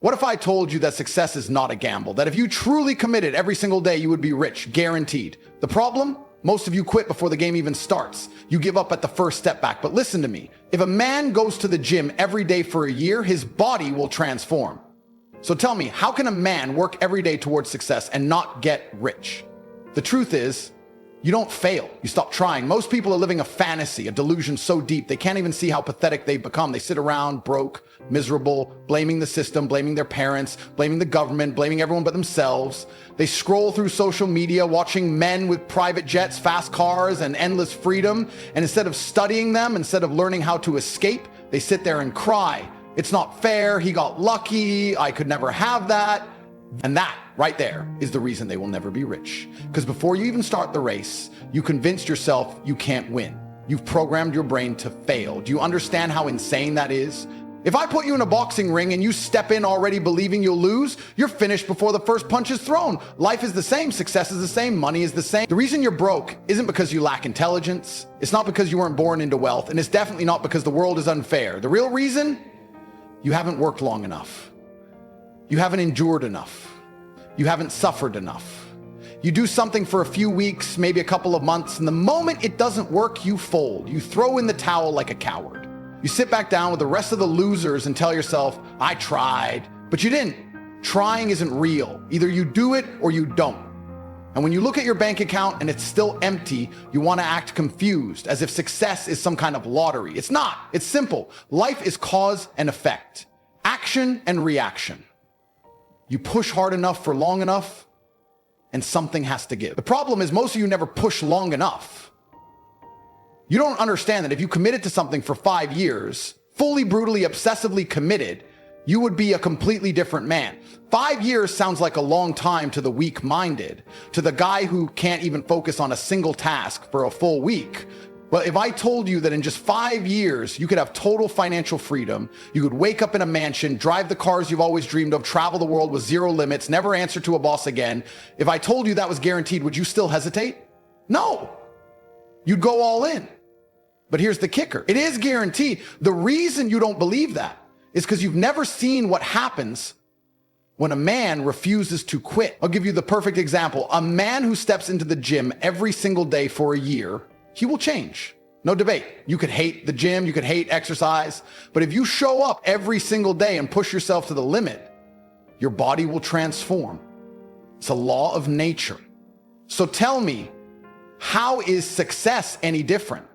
What if I told you that success is not a gamble? That if you truly committed every single day, you would be rich, guaranteed. The problem? Most of you quit before the game even starts. You give up at the first step back. But listen to me. If a man goes to the gym every day for a year, his body will transform. So tell me, how can a man work every day towards success and not get rich? The truth is, you don't fail. You stop trying. Most people are living a fantasy, a delusion so deep they can't even see how pathetic they've become. They sit around broke, miserable, blaming the system, blaming their parents, blaming the government, blaming everyone but themselves. They scroll through social media, watching men with private jets, fast cars, and endless freedom. And instead of studying them, instead of learning how to escape, they sit there and cry. It's not fair. He got lucky. I could never have that. And that right there is the reason they will never be rich. Because before you even start the race, you convinced yourself you can't win. You've programmed your brain to fail. Do you understand how insane that is? If I put you in a boxing ring and you step in already believing you'll lose, you're finished before the first punch is thrown. Life is the same. Success is the same. Money is the same. The reason you're broke isn't because you lack intelligence. It's not because you weren't born into wealth. And it's definitely not because the world is unfair. The real reason? You haven't worked long enough. You haven't endured enough. You haven't suffered enough. You do something for a few weeks, maybe a couple of months, and the moment it doesn't work, you fold. You throw in the towel like a coward. You sit back down with the rest of the losers and tell yourself, I tried, but you didn't. Trying isn't real. Either you do it or you don't. And when you look at your bank account and it's still empty, you want to act confused, as if success is some kind of lottery. It's not. It's simple. Life is cause and effect, action and reaction. You push hard enough for long enough, and something has to give. The problem is most of you never push long enough. You don't understand that if you committed to something for 5 years, fully, brutally, obsessively committed, you would be a completely different man. 5 years sounds like a long time to the weak-minded, to the guy who can't even focus on a single task for a full week. Well, if I told you that in just 5 years, you could have total financial freedom, you could wake up in a mansion, drive the cars you've always dreamed of, travel the world with zero limits, never answer to a boss again. If I told you that was guaranteed, would you still hesitate? No. You'd go all in. But here's the kicker. It is guaranteed. The reason you don't believe that is because you've never seen what happens when a man refuses to quit. I'll give you the perfect example. A man who steps into the gym every single day for a year, he will change. No debate. You could hate the gym, you could hate exercise, but if you show up every single day and push yourself to the limit, your body will transform. It's a law of nature. So tell me, how is success any different?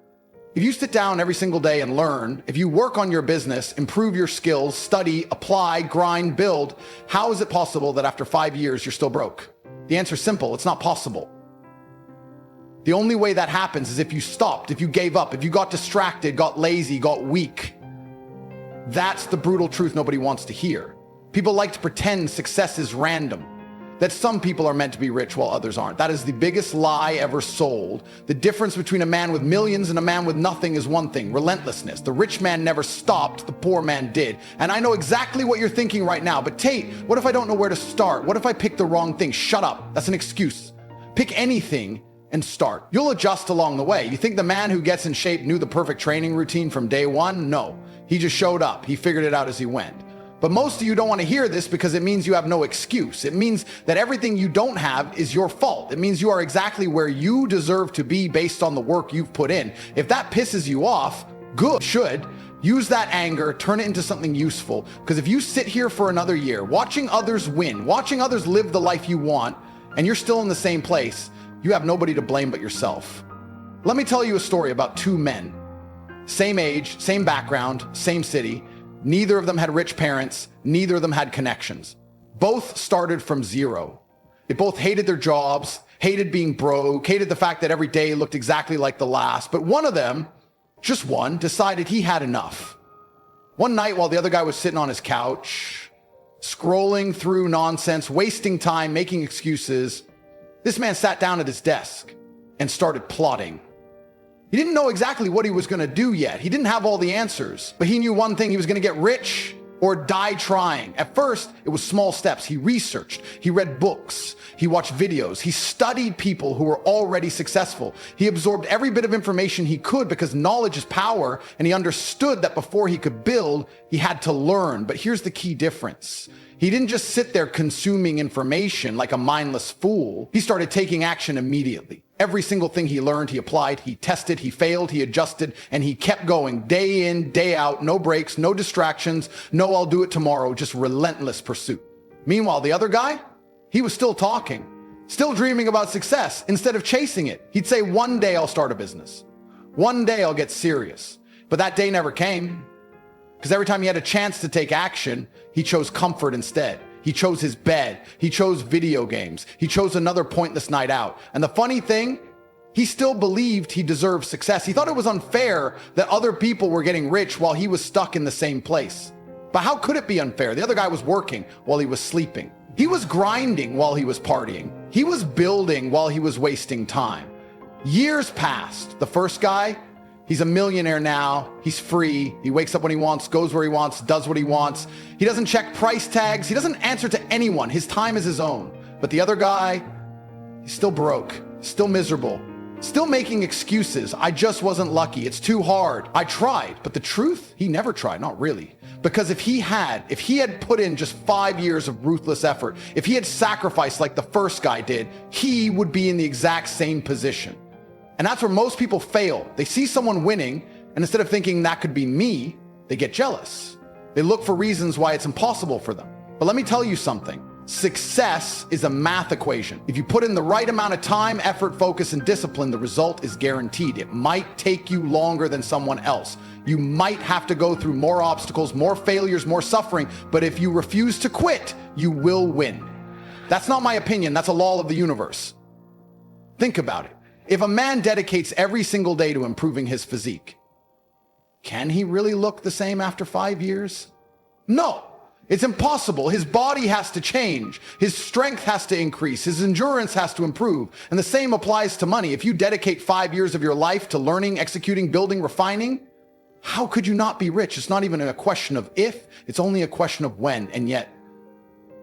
If you sit down every single day and learn, if you work on your business, improve your skills, study, apply, grind, build, how is it possible that after 5 years you're still broke? The answer is simple. It's not possible. The only way that happens is if you stopped, if you gave up, if you got distracted, got lazy, got weak. That's the brutal truth nobody wants to hear. People like to pretend success is random, that some people are meant to be rich while others aren't. That is the biggest lie ever sold. The difference between a man with millions and a man with nothing is one thing: relentlessness. The rich man never stopped, the poor man did. And I know exactly what you're thinking right now, but Tate, what if I don't know where to start? What if I pick the wrong thing? Shut up, that's an excuse. Pick anything and start. You'll adjust along the way. You think the man who gets in shape knew the perfect training routine from day one? No, he just showed up. He figured it out as he went. But most of you don't want to hear this because it means you have no excuse. It means that everything you don't have is your fault. It means you are exactly where you deserve to be based on the work you've put in. If that pisses you off, good, should. Use that anger, turn it into something useful. Because if you sit here for another year, watching others win, watching others live the life you want, and you're still in the same place, you have nobody to blame but yourself. Let me tell you a story about two men. Same age, same background, same city. Neither of them had rich parents. Neither of them had connections. Both started from zero. They both hated their jobs, hated being broke, hated the fact that every day looked exactly like the last. But one of them, just one, decided he had enough. One night while the other guy was sitting on his couch, scrolling through nonsense, wasting time, making excuses, this man sat down at his desk and started plotting. He didn't know exactly what he was going to do yet. He didn't have all the answers, but he knew one thing: he was going to get rich or die trying. At first, it was small steps. He researched, he read books, he watched videos, he studied people who were already successful. He absorbed every bit of information he could because knowledge is power, and he understood that before he could build, he had to learn. But here's the key difference. He didn't just sit there consuming information like a mindless fool. He started taking action immediately. Every single thing he learned, he applied, he tested, he failed, he adjusted, and he kept going day in, day out, no breaks, no distractions, no I'll do it tomorrow, just relentless pursuit. Meanwhile, the other guy, he was still talking, still dreaming about success. Instead of chasing it, he'd say, one day I'll start a business. One day I'll get serious. But that day never came, because every time he had a chance to take action, he chose comfort instead. He chose his bed. He chose video games. He chose another pointless night out. And the funny thing, he still believed he deserved success. He thought it was unfair that other people were getting rich while he was stuck in the same place. But how could it be unfair? The other guy was working while he was sleeping. He was grinding while he was partying. He was building while he was wasting time. Years passed. The first guy, he's a millionaire now. He's free. He wakes up when he wants, goes where he wants, does what he wants. He doesn't check price tags. He doesn't answer to anyone. His time is his own. But the other guy, he's still broke, still miserable, still making excuses. I just wasn't lucky. It's too hard. I tried. But the truth, he never tried. Not really. Because if he had put in just 5 years of ruthless effort, if he had sacrificed like the first guy did, he would be in the exact same position. And that's where most people fail. They see someone winning, and instead of thinking that could be me, they get jealous. They look for reasons why it's impossible for them. But let me tell you something. Success is a math equation. If you put in the right amount of time, effort, focus, and discipline, the result is guaranteed. It might take you longer than someone else. You might have to go through more obstacles, more failures, more suffering, but if you refuse to quit, you will win. That's not my opinion. That's a law of the universe. Think about it. If a man dedicates every single day to improving his physique, can he really look the same after 5 years? No, it's impossible. His body has to change. His strength has to increase. His endurance has to improve. And the same applies to money. If you dedicate 5 years of your life to learning, executing, building, refining, how could you not be rich? It's not even a question of if, it's only a question of when. And yet,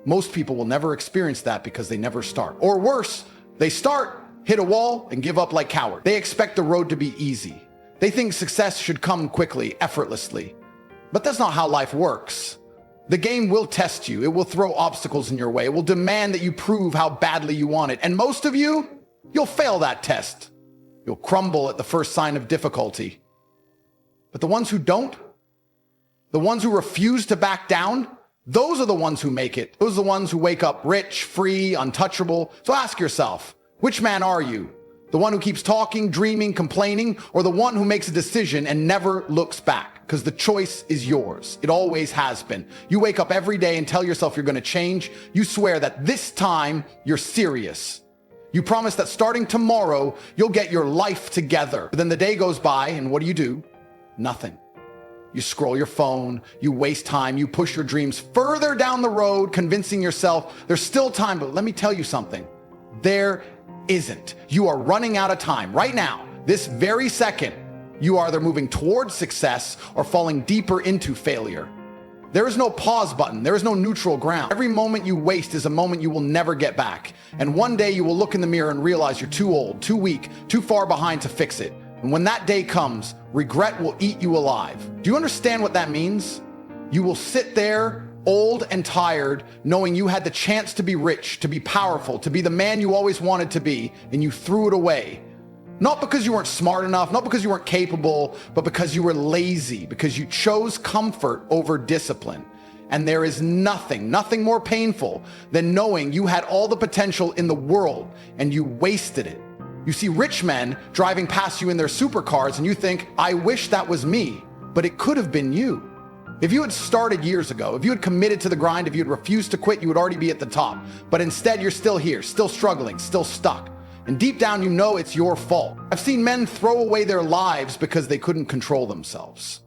most people will never experience that because they never start. Or worse, they start, hit a wall, and give up like cowards. They expect the road to be easy. They think success should come quickly, effortlessly. But that's not how life works. The game will test you. It will throw obstacles in your way. It will demand that you prove how badly you want it. And most of you, you'll fail that test. You'll crumble at the first sign of difficulty. But the ones who don't, the ones who refuse to back down, those are the ones who make it. Those are the ones who wake up rich, free, untouchable. So ask yourself, which man are you? The one who keeps talking, dreaming, complaining, or the one who makes a decision and never looks back? Because the choice is yours. It always has been. You wake up every day and tell yourself you're going to change. You swear that this time you're serious. You promise that starting tomorrow, you'll get your life together. But then the day goes by, and what do? Nothing. You scroll your phone, you waste time, you push your dreams further down the road, convincing yourself there's still time. But let me tell you something. There isn't. You are running out of time right now. This very second, you are either moving towards success or falling deeper into failure. There is no pause button. There is no neutral ground. Every moment you waste is a moment you will never get back. And one day you will look in the mirror and realize you're too old, too weak, too far behind to fix it. And when that day comes, regret will eat you alive. Do you understand what that means? You will sit there old and tired, knowing you had the chance to be rich, to be powerful, to be the man you always wanted to be, and you threw it away. Not because you weren't smart enough, not because you weren't capable, but because you were lazy, because you chose comfort over discipline. And there is nothing more painful than knowing you had all the potential in the world and you wasted it. You see rich men driving past you in their supercars and you think, I wish that was me, but it could have been you. If you had started years ago, if you had committed to the grind, if you had refused to quit, you would already be at the top. But instead, you're still here, still struggling, still stuck. And deep down, you know it's your fault. I've seen men throw away their lives because they couldn't control themselves.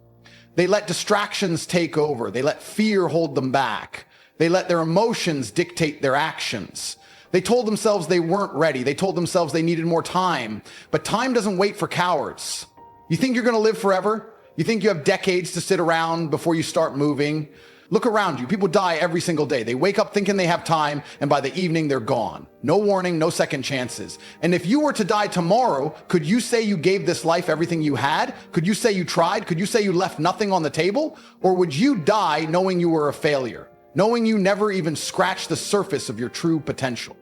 They let distractions take over. They let fear hold them back. They let their emotions dictate their actions. They told themselves they weren't ready. They told themselves they needed more time. But time doesn't wait for cowards. You think you're going to live forever? You think you have decades to sit around before you start moving? Look around you. People die every single day. They wake up thinking they have time, and by the evening, they're gone. No warning, no second chances. And if you were to die tomorrow, could you say you gave this life everything you had? Could you say you tried? Could you say you left nothing on the table? Or would you die knowing you were a failure, knowing you never even scratched the surface of your true potential?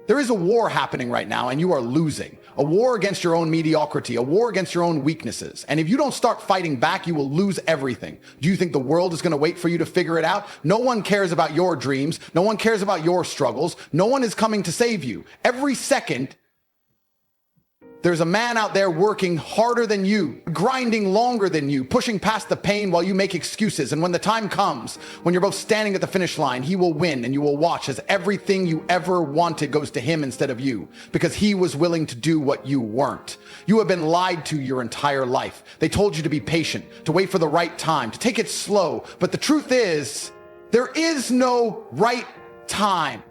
There is a war happening right now, and you are losing. A war against your own mediocrity, a war against your own weaknesses. And if you don't start fighting back, you will lose everything. Do you think the world is going to wait for you to figure it out? No one cares about your dreams. No one cares about your struggles. No one is coming to save you. Every second, there's a man out there working harder than you, grinding longer than you, pushing past the pain while you make excuses. And when the time comes, when you're both standing at the finish line, he will win, and you will watch as everything you ever wanted goes to him instead of you, because he was willing to do what you weren't. You have been lied to your entire life. They told you to be patient, to wait for the right time, to take it slow. But the truth is, there is no right time.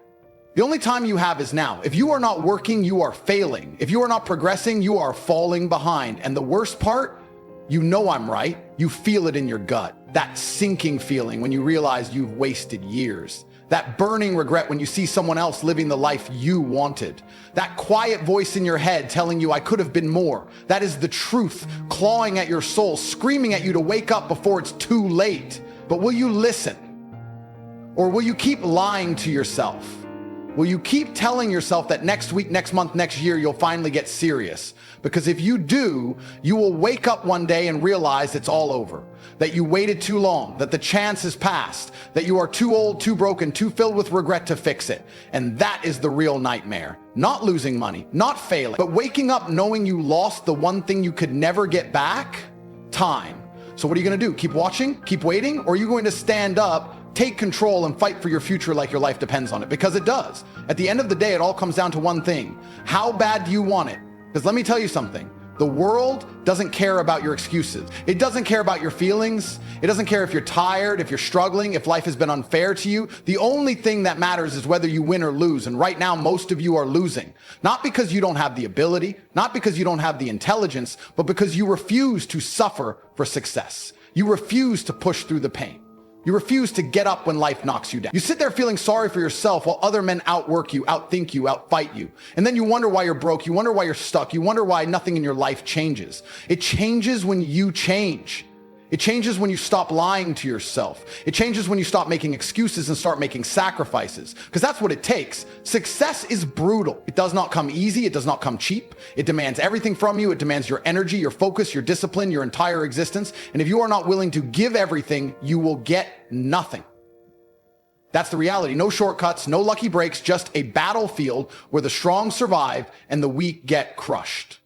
The only time you have is now. If you are not working, you are failing. If you are not progressing, you are falling behind. And the worst part, you know I'm right. You feel it in your gut. That sinking feeling when you realize you've wasted years. That burning regret when you see someone else living the life you wanted. That quiet voice in your head telling you I could have been more. That is the truth clawing at your soul, screaming at you to wake up before it's too late. But will you listen? Or will you keep lying to yourself? Will you keep telling yourself that next week, next month, next year, you'll finally get serious? Because if you do, you will wake up one day and realize it's all over, that you waited too long, that the chance has passed, that you are too old, too broken, too filled with regret to fix it. And that is the real nightmare. Not losing money, not failing, but waking up knowing you lost the one thing you could never get back: time. So what are you going to do? Keep watching? Keep waiting? Or are you going to stand up, take control, and fight for your future like your life depends on it? Because it does. At the end of the day, it all comes down to one thing. How bad do you want it? Because let me tell you something. The world doesn't care about your excuses. It doesn't care about your feelings. It doesn't care if you're tired, if you're struggling, if life has been unfair to you. The only thing that matters is whether you win or lose. And right now, most of you are losing. Not because you don't have the ability, not because you don't have the intelligence, but because you refuse to suffer for success. You refuse to push through the pain. You refuse to get up when life knocks you down. You sit there feeling sorry for yourself while other men outwork you, outthink you, outfight you. And then you wonder why you're broke. You wonder why you're stuck. You wonder why nothing in your life changes. It changes when you change. It changes when you stop lying to yourself. It changes when you stop making excuses and start making sacrifices. Because that's what it takes. Success is brutal. It does not come easy. It does not come cheap. It demands everything from you. It demands your energy, your focus, your discipline, your entire existence. And if you are not willing to give everything, you will get nothing. That's the reality. No shortcuts, no lucky breaks, just a battlefield where the strong survive and the weak get crushed.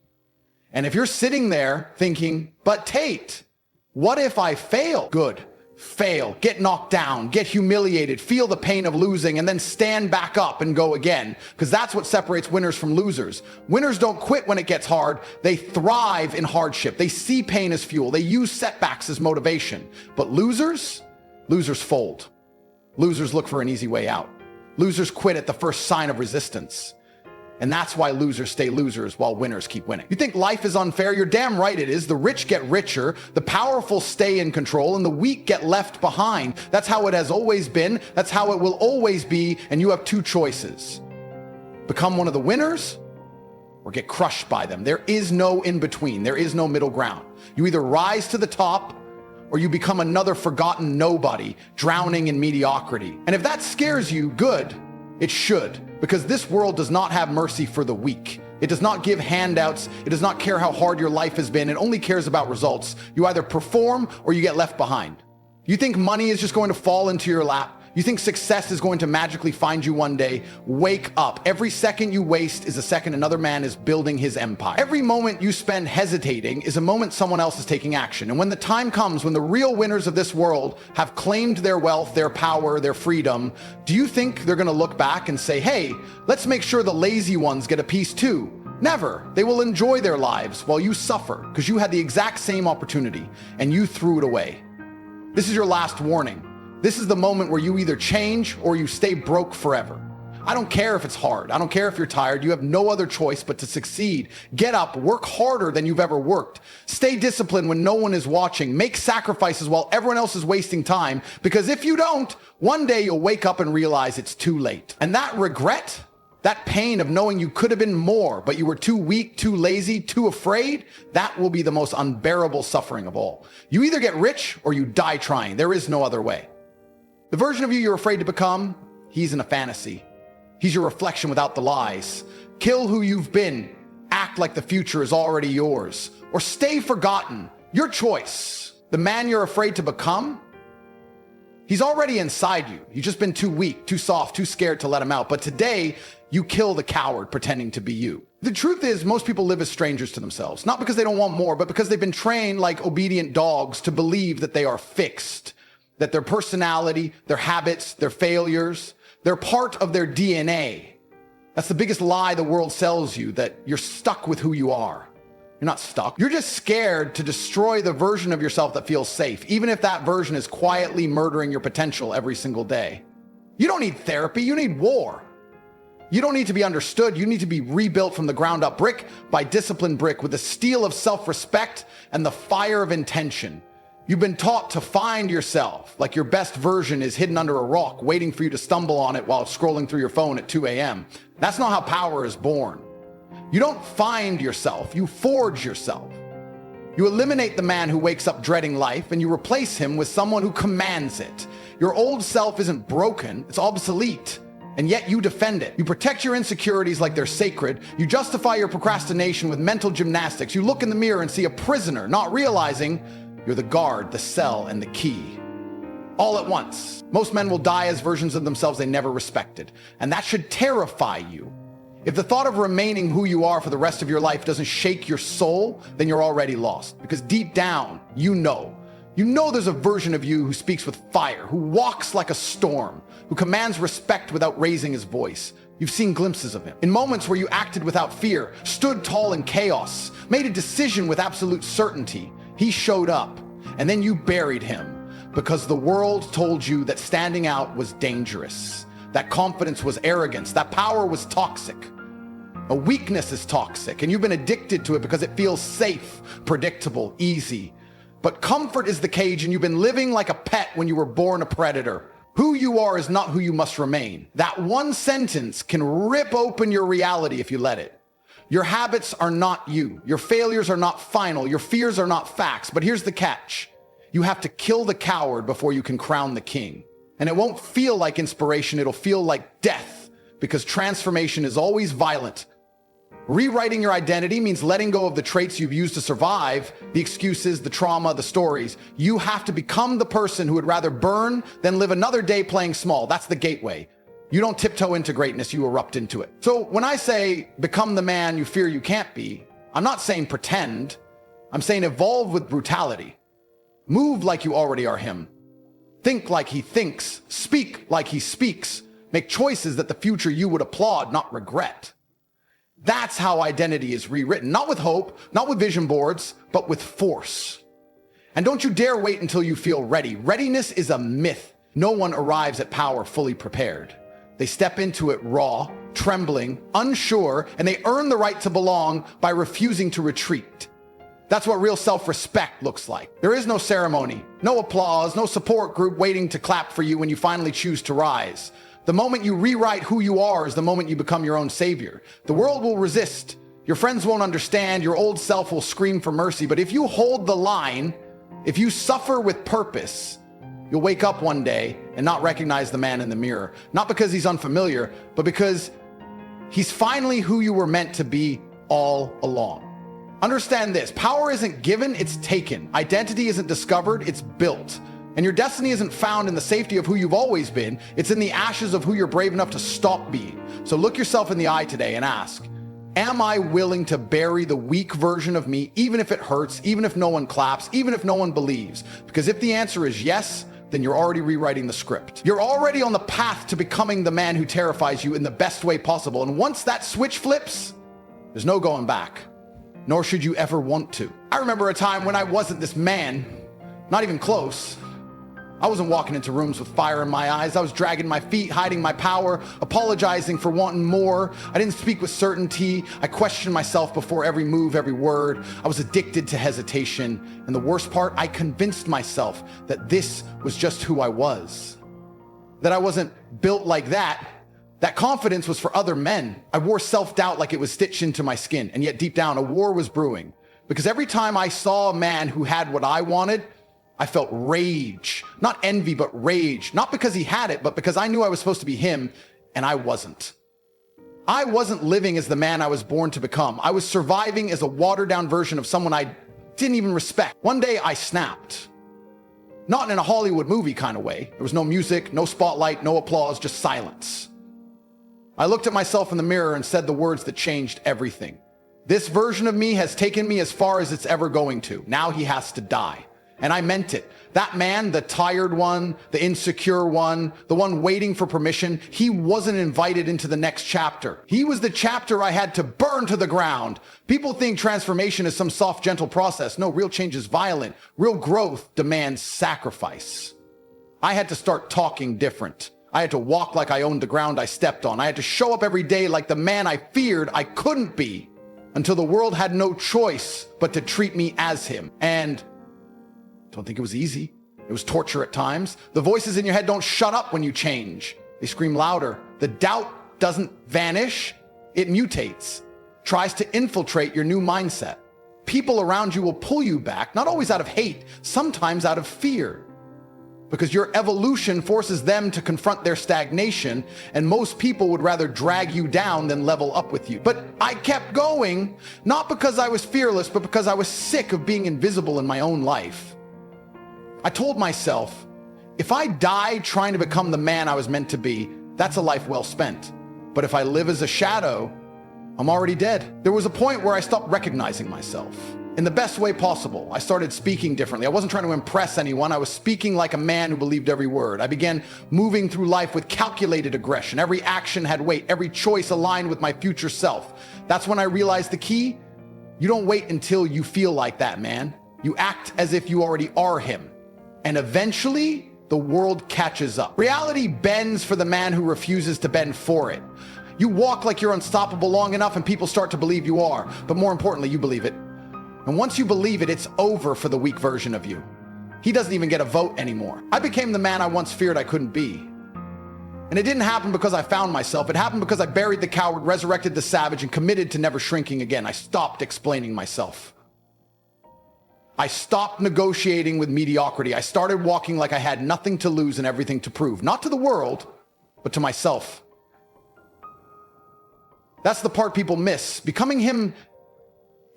And if you're sitting there thinking, but Tate, what if I fail? Good. Fail. Get knocked down. Get humiliated. Feel the pain of losing, and then stand back up and go again. Because that's what separates winners from losers. Winners don't quit when it gets hard. They thrive in hardship. They see pain as fuel. They use setbacks as motivation. But losers fold. Losers look for an easy way out. Losers quit at the first sign of resistance. And that's why losers stay losers while winners keep winning. You think life is unfair? You're damn right it is. The rich get richer, the powerful stay in control, and the weak get left behind. That's how it has always been. That's how it will always be. And you have two choices. Become one of the winners or get crushed by them. There is no in between. There is no middle ground. You either rise to the top or you become another forgotten nobody, drowning in mediocrity. And if that scares you, good. It should, because this world does not have mercy for the weak. It does not give handouts. It does not care how hard your life has been. It only cares about results. You either perform or you get left behind. You think money is just going to fall into your lap? You think success is going to magically find you one day? Wake up. Every second you waste is a second another man is building his empire. Every moment you spend hesitating is a moment someone else is taking action. And when the time comes, when the real winners of this world have claimed their wealth, their power, their freedom, do you think they're going to look back and say, hey, let's make sure the lazy ones get a piece too? Never. They will enjoy their lives while you suffer because you had the exact same opportunity and you threw it away. This is your last warning. This is the moment where you either change or you stay broke forever. I don't care if it's hard. I don't care if you're tired. You have no other choice but to succeed. Get up, work harder than you've ever worked. Stay disciplined when no one is watching. Make sacrifices while everyone else is wasting time, because if you don't, one day you'll wake up and realize it's too late. And that regret, that pain of knowing you could have been more, but you were too weak, too lazy, too afraid, that will be the most unbearable suffering of all. You either get rich or you die trying. There is no other way. The version of you you're afraid to become, he's in a fantasy. He's your reflection without the lies. Kill who you've been. Act like the future is already yours. Or stay forgotten. Your choice. The man you're afraid to become, he's already inside you. You've just been too weak, too soft, too scared to let him out. But today, you kill the coward pretending to be you. The truth is, most people live as strangers to themselves. Not because they don't want more, but because they've been trained like obedient dogs to believe that they are fixed. That their personality, their habits, their failures, they're part of their DNA. That's the biggest lie the world sells you, that you're stuck with who you are. You're not stuck. You're just scared to destroy the version of yourself that feels safe, even if that version is quietly murdering your potential every single day. You don't need therapy, you need war. You don't need to be understood, you need to be rebuilt from the ground up, brick by disciplined brick, with the steel of self-respect and the fire of intention. You've been taught to find yourself, like your best version is hidden under a rock, waiting for you to stumble on it while scrolling through your phone at 2 a.m. That's not how power is born. You don't find yourself, you forge yourself. You eliminate the man who wakes up dreading life and you replace him with someone who commands it. Your old self isn't broken, it's obsolete. And yet you defend it. You protect your insecurities like they're sacred. You justify your procrastination with mental gymnastics. You look in the mirror and see a prisoner, not realizing you're the guard, the cell, and the key. All at once. Most men will die as versions of themselves they never respected. And that should terrify you. If the thought of remaining who you are for the rest of your life doesn't shake your soul, then you're already lost. Because deep down, you know there's a version of you who speaks with fire, who walks like a storm, who commands respect without raising his voice. You've seen glimpses of him. In moments where you acted without fear, stood tall in chaos, made a decision with absolute certainty. He showed up, and then you buried him because the world told you that standing out was dangerous, that confidence was arrogance, that power was toxic. A weakness is toxic, and you've been addicted to it because it feels safe, predictable, easy. But comfort is the cage, and you've been living like a pet when you were born a predator. Who you are is not who you must remain. That one sentence can rip open your reality if you let it. Your habits are not you. Your failures are not final. Your fears are not facts. But here's the catch. You have to kill the coward before you can crown the king. And it won't feel like inspiration. It'll feel like death, because transformation is always violent. Rewriting your identity means letting go of the traits you've used to survive, the excuses, the trauma, the stories. You have to become the person who would rather burn than live another day playing small. That's the gateway. You don't tiptoe into greatness, you erupt into it. So when I say become the man you fear you can't be, I'm not saying pretend. I'm saying evolve with brutality. Move like you already are him. Think like he thinks. Speak like he speaks. Make choices that the future you would applaud, not regret. That's how identity is rewritten. Not with hope, not with vision boards, but with force. And don't you dare wait until you feel ready. Readiness is a myth. No one arrives at power fully prepared. They step into it raw, trembling, unsure, and they earn the right to belong by refusing to retreat. That's what real self-respect looks like. There is no ceremony, no applause, no support group waiting to clap for you when you finally choose to rise. The moment you rewrite who you are is the moment you become your own savior. The world will resist. Your friends won't understand. Your old self will scream for mercy. But if you hold the line, if you suffer with purpose, you'll wake up one day and not recognize the man in the mirror. Not because he's unfamiliar, but because he's finally who you were meant to be all along. Understand this, power isn't given, it's taken. Identity isn't discovered, it's built. And your destiny isn't found in the safety of who you've always been, it's in the ashes of who you're brave enough to stop being. So look yourself in the eye today and ask, am I willing to bury the weak version of me, even if it hurts, even if no one claps, even if no one believes? Because if the answer is yes, then you're already rewriting the script. You're already on the path to becoming the man who terrifies you in the best way possible. And once that switch flips, there's no going back, nor should you ever want to. I remember a time when I wasn't this man, not even close. I wasn't walking into rooms with fire in my eyes. I was dragging my feet, hiding my power, apologizing for wanting more. I didn't speak with certainty. I questioned myself before every move, every word. I was addicted to hesitation. And the worst part, I convinced myself that this was just who I was. That I wasn't built like that. That confidence was for other men. I wore self-doubt like it was stitched into my skin. And yet deep down, a war was brewing. Because every time I saw a man who had what I wanted, I felt rage. Not envy, but rage. Not because he had it, but because I knew I was supposed to be him, and I wasn't. I wasn't living as the man I was born to become. I was surviving as a watered-down version of someone I didn't even respect. One day, I snapped. Not in a Hollywood movie kind of way. There was no music, no spotlight, no applause, just silence. I looked at myself in the mirror and said the words that changed everything. This version of me has taken me as far as it's ever going to. Now he has to die. And I meant it. That man, the tired one, the insecure one, the one waiting for permission, he wasn't invited into the next chapter. He was the chapter I had to burn to the ground. People think transformation is some soft, gentle process. No, real change is violent. Real growth demands sacrifice. I had to start talking different. I had to walk like I owned the ground I stepped on. I had to show up every day like the man I feared I couldn't be, until the world had no choice but to treat me as him. And I don't think it was easy. It was torture at times. The voices in your head don't shut up when you change. They scream louder. The doubt doesn't vanish. It mutates, tries to infiltrate your new mindset. People around you will pull you back, not always out of hate, sometimes out of fear. Because your evolution forces them to confront their stagnation, and most people would rather drag you down than level up with you. But I kept going, not because I was fearless, but because I was sick of being invisible in my own life. I told myself, if I die trying to become the man I was meant to be, that's a life well spent. But if I live as a shadow, I'm already dead. There was a point where I stopped recognizing myself. In the best way possible, I started speaking differently. I wasn't trying to impress anyone. I was speaking like a man who believed every word. I began moving through life with calculated aggression. Every action had weight. Every choice aligned with my future self. That's when I realized the key. You don't wait until you feel like that man. You act as if you already are him. And eventually, the world catches up. Reality bends for the man who refuses to bend for it. You walk like you're unstoppable long enough and people start to believe you are. But more importantly, you believe it. And once you believe it, it's over for the weak version of you. He doesn't even get a vote anymore. I became the man I once feared I couldn't be. And it didn't happen because I found myself. It happened because I buried the coward, resurrected the savage, and committed to never shrinking again. I stopped explaining myself. I stopped negotiating with mediocrity. I started walking like I had nothing to lose and everything to prove. Not to the world, but to myself. That's the part people miss. Becoming him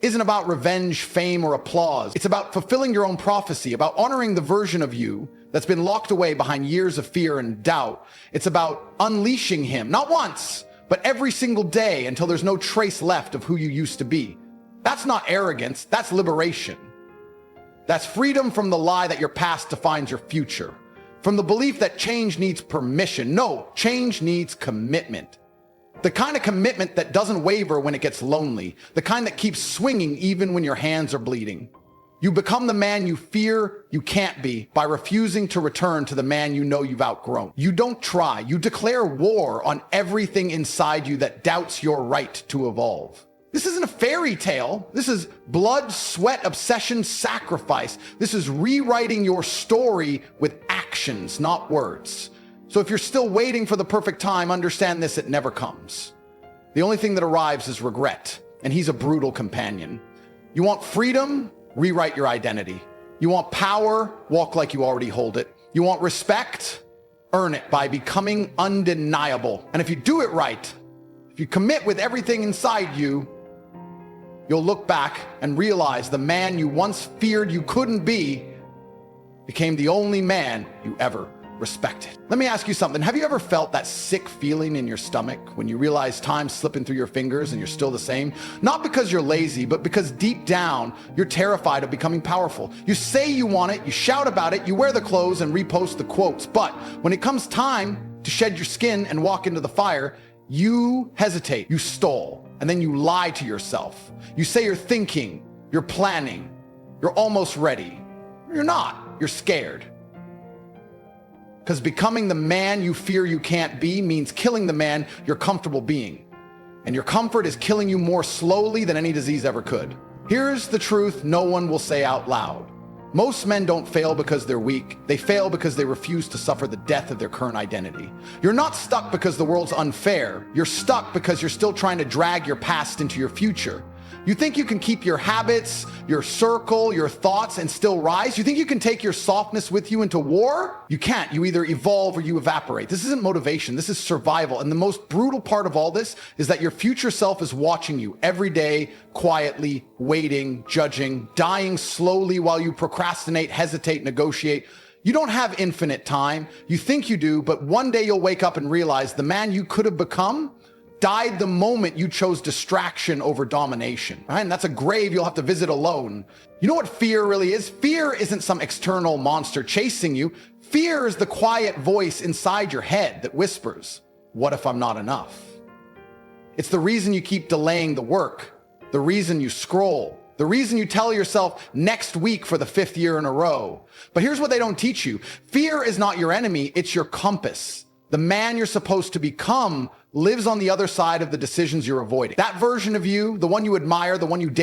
isn't about revenge, fame, or applause. It's about fulfilling your own prophecy, about honoring the version of you that's been locked away behind years of fear and doubt. It's about unleashing him, not once, but every single day until there's no trace left of who you used to be. That's not arrogance, that's liberation. That's freedom from the lie that your past defines your future. From the belief that change needs permission. No, change needs commitment. The kind of commitment that doesn't waver when it gets lonely. The kind that keeps swinging even when your hands are bleeding. You become the man you fear you can't be by refusing to return to the man you know you've outgrown. You don't try. You declare war on everything inside you that doubts your right to evolve. This isn't a fairy tale. This is blood, sweat, obsession, sacrifice. This is rewriting your story with actions, not words. So if you're still waiting for the perfect time, understand this, it never comes. The only thing that arrives is regret, and he's a brutal companion. You want freedom? Rewrite your identity. You want power? Walk like you already hold it. You want respect? Earn it by becoming undeniable. And if you do it right, if you commit with everything inside you, you'll look back and realize the man you once feared you couldn't be became the only man you ever respected. Let me ask you something. Have you ever felt that sick feeling in your stomach when you realize time's slipping through your fingers and you're still the same? Not because you're lazy, but because deep down, you're terrified of becoming powerful. You say you want it, you shout about it, you wear the clothes and repost the quotes. But when it comes time to shed your skin and walk into the fire, you hesitate, you stall, and then you lie to yourself. You say you're thinking, you're planning, you're almost ready. You're not, you're scared. Because becoming the man you fear you can't be means killing the man you're comfortable being. And your comfort is killing you more slowly than any disease ever could. Here's the truth no one will say out loud. Most men don't fail because they're weak. They fail because they refuse to suffer the death of their current identity. You're not stuck because the world's unfair. You're stuck because you're still trying to drag your past into your future. You think you can keep your habits, your circle, your thoughts, and still rise? You think you can take your softness with you into war? You can't. You either evolve or you evaporate. This isn't motivation. This is survival. And the most brutal part of all this is that your future self is watching you every day, quietly, waiting, judging, dying slowly while you procrastinate, hesitate, negotiate. You don't have infinite time. You think you do, but one day you'll wake up and realize the man you could have become died the moment you chose distraction over domination. Right? And that's a grave you'll have to visit alone. You know what fear really is? Fear isn't some external monster chasing you. Fear is the quiet voice inside your head that whispers, "What if I'm not enough?" It's the reason you keep delaying the work, the reason you scroll, the reason you tell yourself next week for the 5th year in a row. But here's what they don't teach you. Fear is not your enemy, it's your compass. The man you're supposed to become lives on the other side of the decisions you're avoiding. That version of you, the one you admire, the one you